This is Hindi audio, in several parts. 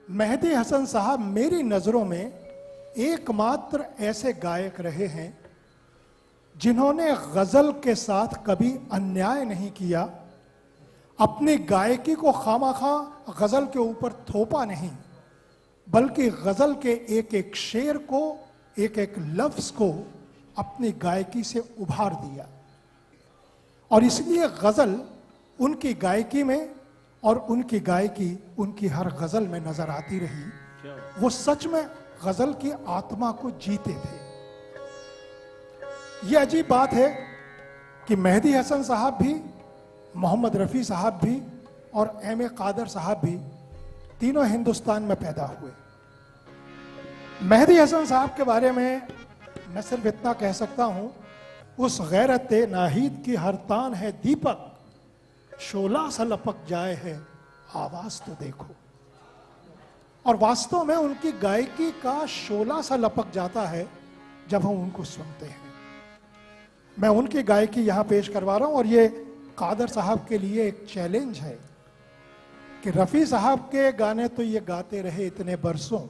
मेहदी हसन साहब मेरी नज़रों में एकमात्र ऐसे गायक रहे हैं जिन्होंने गज़ल के साथ कभी अन्याय नहीं किया, अपनी गायकी को खामखा गज़ल के ऊपर थोपा नहीं, बल्कि गज़ल के एक एक शेर को, एक एक लफ्ज़ को अपनी गायकी से उभार दिया। और इसलिए गज़ल उनकी गायकी में और उनकी गायकी उनकी हर गज़ल में नज़र आती रही। वो सच में गज़ल की आत्मा को जीते थे। ये अजीब बात है कि मेहदी हसन साहब भी, मोहम्मद रफ़ी साहब भी और एम.ए. कादर साहब भी तीनों हिंदुस्तान में पैदा हुए। मेहदी हसन साहब के बारे में मैं सिर्फ इतना कह सकता हूँ, उस गैरत नाहीद की हर तान है दीपक, शोला सा लपक जाए है आवाज तो देखो। और वास्तव में उनकी गायकी का शोला सा लपक जाता है जब हम उनको सुनते हैं। मैं उनकी गायकी यहां पेश करवा रहा हूं और ये कादर साहब के लिए एक चैलेंज है कि रफ़ी साहब के गाने तो ये गाते रहे इतने बरसों,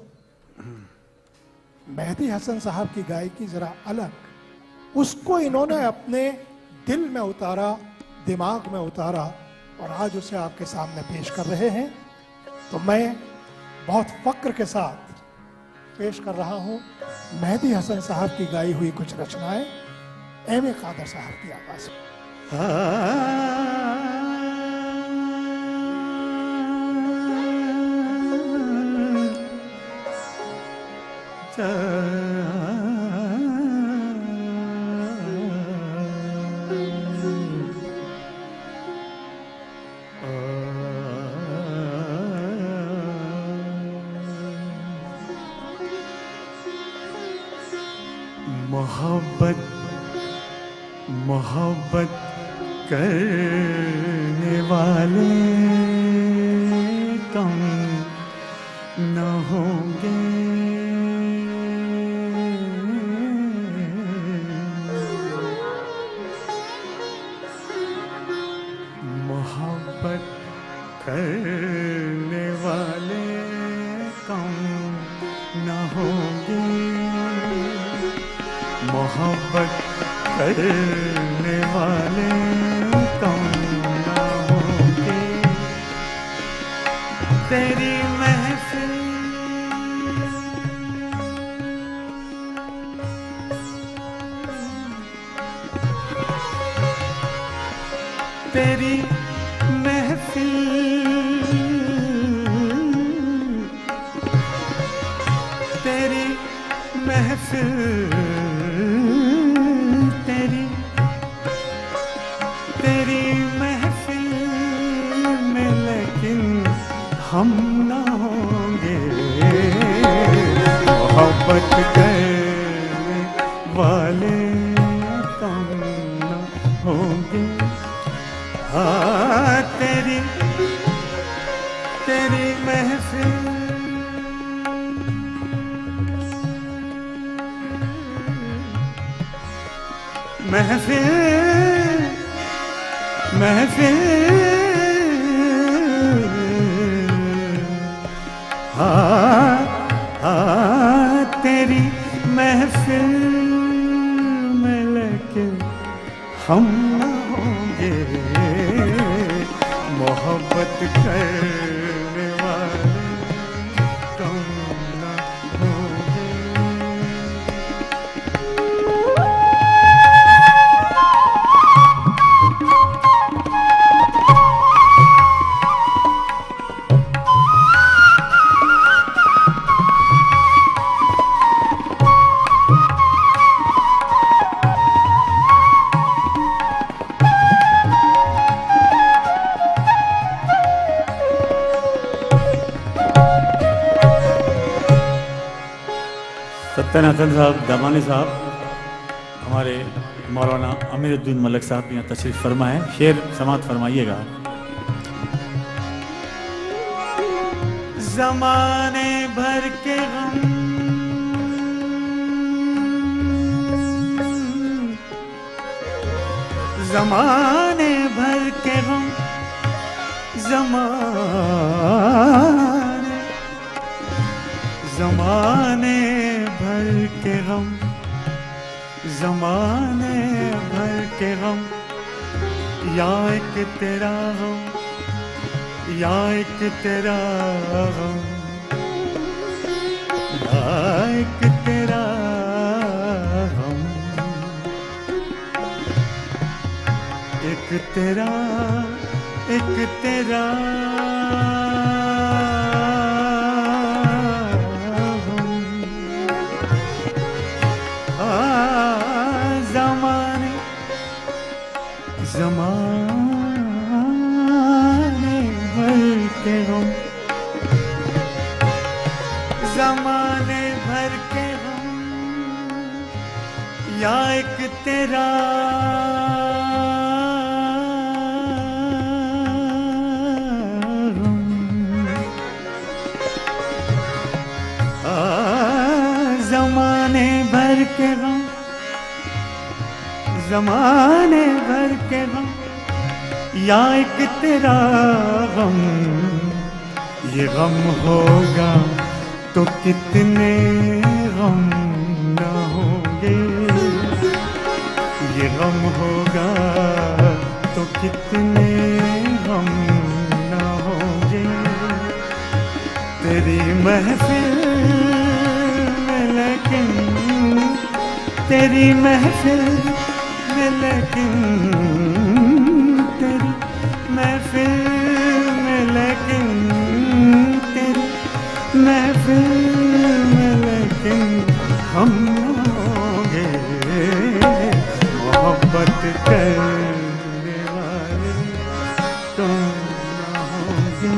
मेहदी हसन साहब की गायकी जरा अलग, उसको इन्होंने अपने दिल में उतारा, दिमाग में उतारा और आज उसे आपके सामने पेश कर रहे हैं। तो मैं बहुत फक्र के साथ पेश कर रहा हूं मेहदी हसन साहब की गाई हुई कुछ रचनाएं एम.ए. कादर साहब की आवाज में। मोहब्बत मोहब्बत करने वाले कम न होंगे, मोहब्बत करने वाले कम न होंगे, मोहब्बत करने वाले कम न होंगे। तेरी महफिल तेरी महफिल तेरी महफिल हम न होंगे, मोहब्बत करने वाले कम न होंगे। हाँ तेरी महफिल महफिल महफिल तेरी महफिल में लेकिन हम न होंगे, मोहब्बत करने वाले कम न होंगे। सत्यनाथन साहब, दामानी साहब, हमारे मौलाना अमीरुद्दीन मलिक साहब यहाँ तशरीफ फरमाएं, शेर समात फरमाइएगा। ज़माने भर के गम ज़माने भर के गम ज़माने जमाने भर के गम, जमाने भर के गम, या एक तेरा गम, या एक तेरा गम, या एक तेरा गम, एक तेरा, एक तेरा ज़माने भर के गम, ज़माने भर के गम, या एक तेरा गम, ज़माने भर के गम, ज़माने भर के गम, या एक तेरा गम, ये गम होगा तो कितने गम न होंगे, ये गम होगा तो कितने गम न होंगे, तेरी महफिल में लेकिन, तेरी महफिल में लेकिन, तेरी महफिल में लेकिन, तेरी महफिल में लेकिन हम होंगे मोहब्बत करने वाले तुम न होंगे।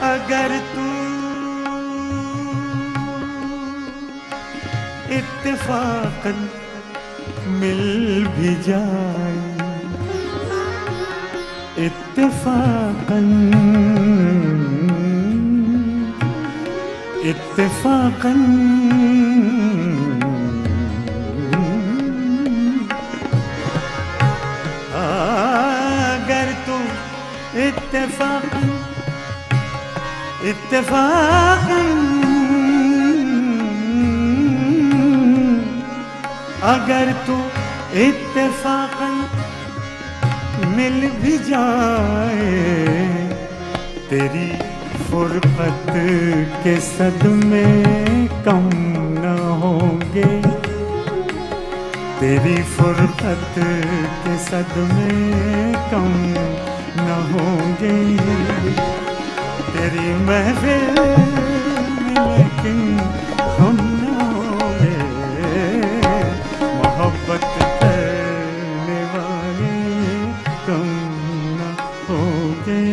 अगर तू इत्तेफाकन मिल भी जाए, इत्तेफाकन, इत्तेफाकन, अगर तू इत्तेफाकन, इत्तेफाकन, अगर तू इत्तेफाकन मिल भी जाए, तेरी फुरकत के सदमे कम न होंगे, तेरी फुरकत के सदमे कम न होंगे, तेरी महफिल में लेकिन हम न होंगे मोहब्बत करने वाले तुम न होंगे।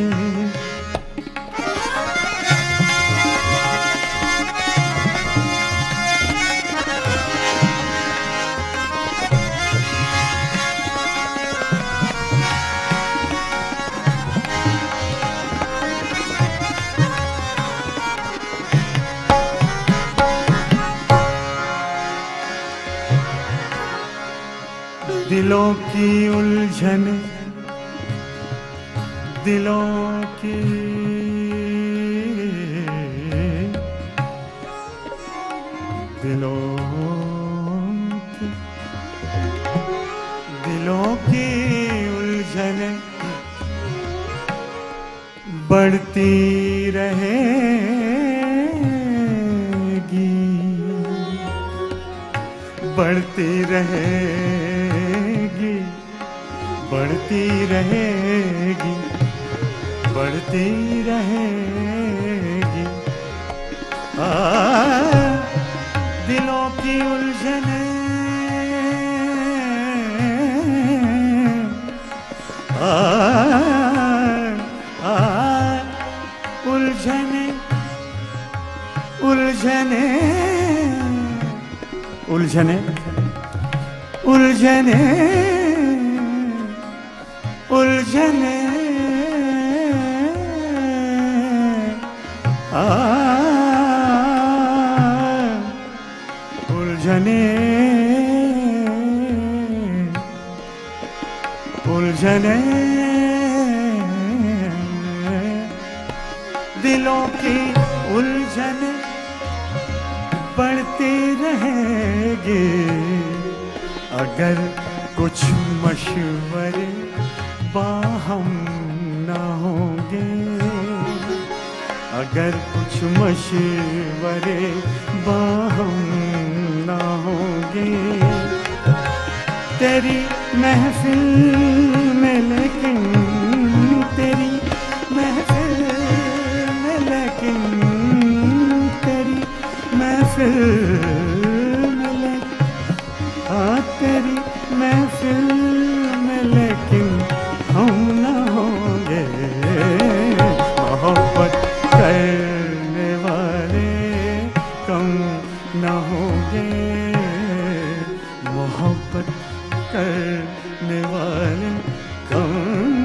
दिलों की उलझन, दिलों की, दिलों की, दिलों की उलझन बढ़ती रहेगी, बढ़ती रहेगी, बढ़ती रहेगी, बढ़ती रहेगी, दिलों की उलझन उलझने उलझने उलझने उलझने उलझने उलझने दिलों की उलझने बढ़ती रहेगी अगर कुछ मशवरे बाहम ना होंगे, अगर कुछ मशवरे बाहम ना होंगे। तेरी महफिल में लेकिन तेरी महफिल में लेकिन तेरी महफिल में लेकिन तेरी महफिल में लेकिन हम न होंगे। मोहब्बत करने वाले कम न होंगे, मोहब्बत करने वाले कम